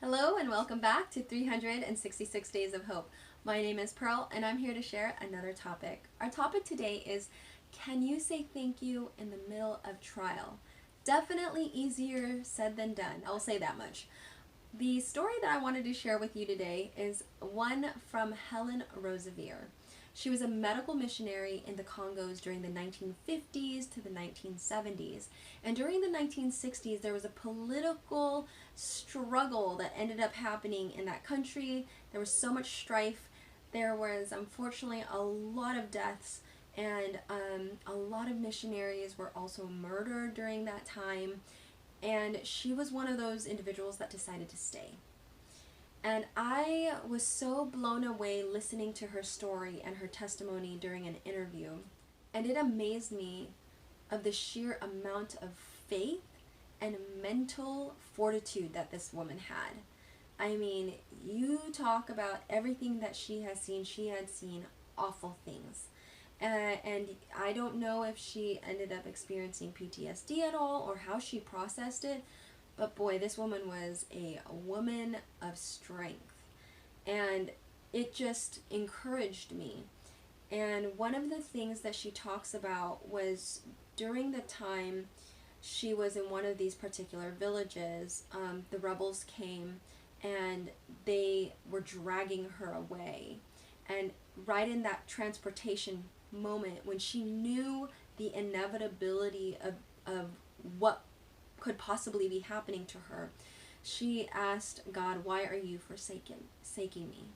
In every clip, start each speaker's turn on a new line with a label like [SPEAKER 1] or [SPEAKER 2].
[SPEAKER 1] Hello and welcome back to 366 Days of Hope. My name is Pearl and I'm here to share another topic. Our topic today is, can you say thank you in the middle of trial? Definitely easier said than done, I'll say that much. The story that I wanted to share with you today is one from Helen Roseveare. She was a medical missionary in the Congos during the 1950s to the 1970s. And during the 1960s, there was a political struggle that ended up happening in that country. There was so much strife. There was, unfortunately, a lot of deaths, and a lot of missionaries were also murdered during that time. And she was one of those individuals that decided to stay. And I was so blown away listening to her story and her testimony during an interview. And it amazed me of the sheer amount of faith and mental fortitude that this woman had. I mean, you talk about everything that she has seen. She had seen awful things. And I don't know if she ended up experiencing PTSD at all or how she processed it. But boy, this woman was a woman of strength, and it just encouraged me. And one of the things that she talks about was during the time she was in one of these particular villages, the rebels came and they were dragging her away. And right in that transportation moment, when she knew the inevitability of what could possibly be happening to her, she asked God, why are you forsaking me?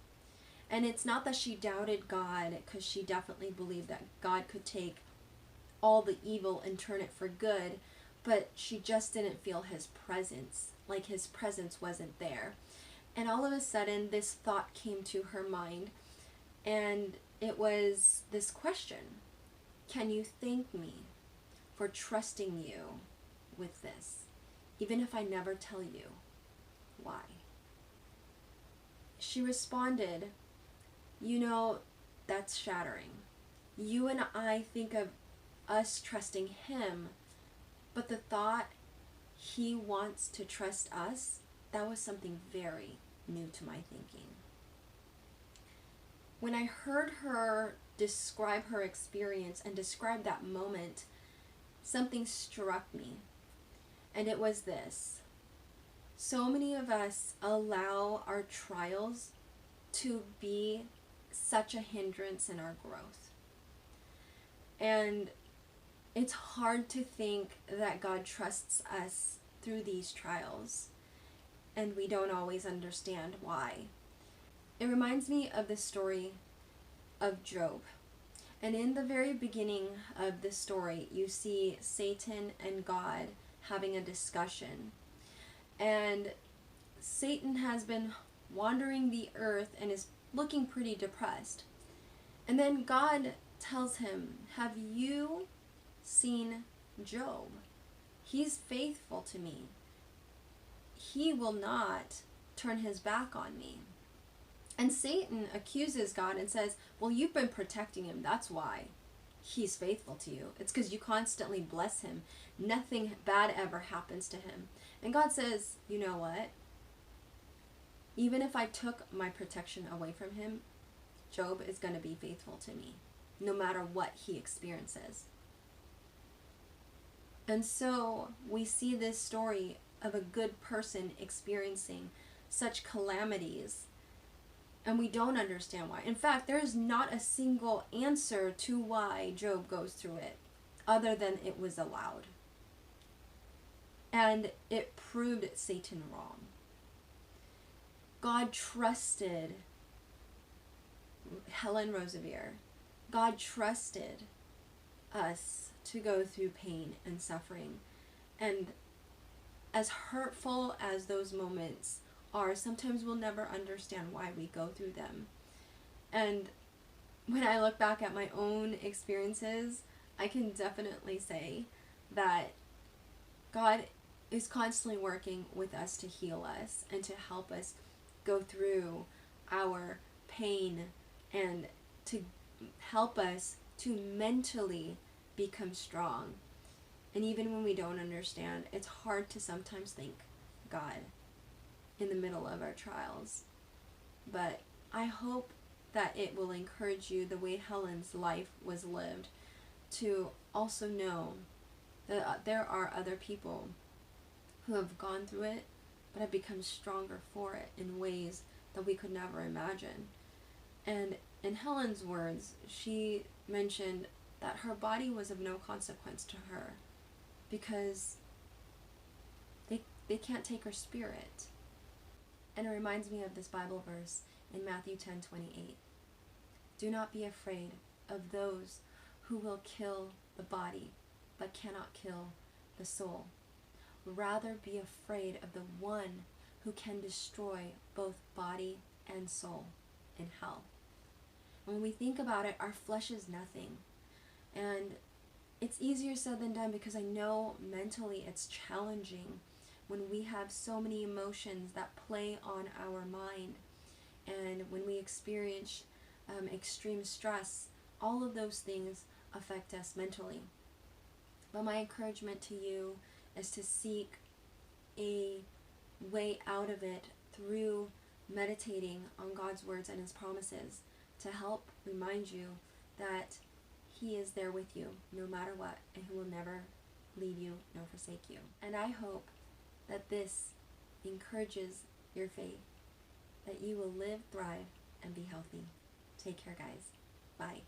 [SPEAKER 1] And it's not that she doubted God, because she definitely believed that God could take all the evil and turn it for good, but she just didn't feel his presence, like his presence wasn't there. And all of a sudden this thought came to her mind, and it was this question: can you thank me for trusting you with this, even if I never tell you why? She responded, you know, that's shattering. You and I think of us trusting him, but the thought he wants to trust us, that was something very new to my thinking. When I heard her describe her experience and describe that moment, something struck me. And it was this: so many of us allow our trials to be such a hindrance in our growth. And it's hard to think that God trusts us through these trials, and we don't always understand why. It reminds me of the story of Job. And in the very beginning of the story, you see Satan and God having a discussion. And Satan has been wandering the earth and is looking pretty depressed. And then God tells him, have you seen Job? He's faithful to me. He will not turn his back on me. And Satan accuses God and says, well, you've been protecting him. That's why he's faithful to you. It's because you constantly bless him. Nothing bad ever happens to him. And God says, you know what? Even if I took my protection away from him, Job is going to be faithful to me, no matter what he experiences. And so we see this story of a good person experiencing such calamities, and we don't understand why. In fact, there is not a single answer to why Job goes through it, other than it was allowed. And it proved Satan wrong. God trusted Helen Roseveare. God trusted us to go through pain and suffering. And as hurtful as those moments are, sometimes we'll never understand why we go through them. And when I look back at my own experiences, I can definitely say that God is constantly working with us to heal us and to help us go through our pain, and to help us to mentally become strong. And even when we don't understand, it's hard to sometimes think, God, in the middle of our trials. But I hope that it will encourage you the way Helen's life was lived to also know that there are other people who have gone through it but have become stronger for it in ways that we could never imagine. And in Helen's words, she mentioned that her body was of no consequence to her because they can't take her spirit. And it reminds me of this Bible verse in Matthew 10:28. Do not be afraid of those who will kill the body, but cannot kill the soul. Rather be afraid of the one who can destroy both body and soul in hell. When we think about it, our flesh is nothing. And it's easier said than done because I know mentally it's challenging when we have so many emotions that play on our mind, and when we experience extreme stress. All of those things affect us mentally. But my encouragement to you is to seek a way out of it through meditating on God's words and His promises to help remind you that He is there with you no matter what, and He will never leave you nor forsake you. And I hope that this encourages your faith, that you will live, thrive, and be healthy. Take care, guys. Bye.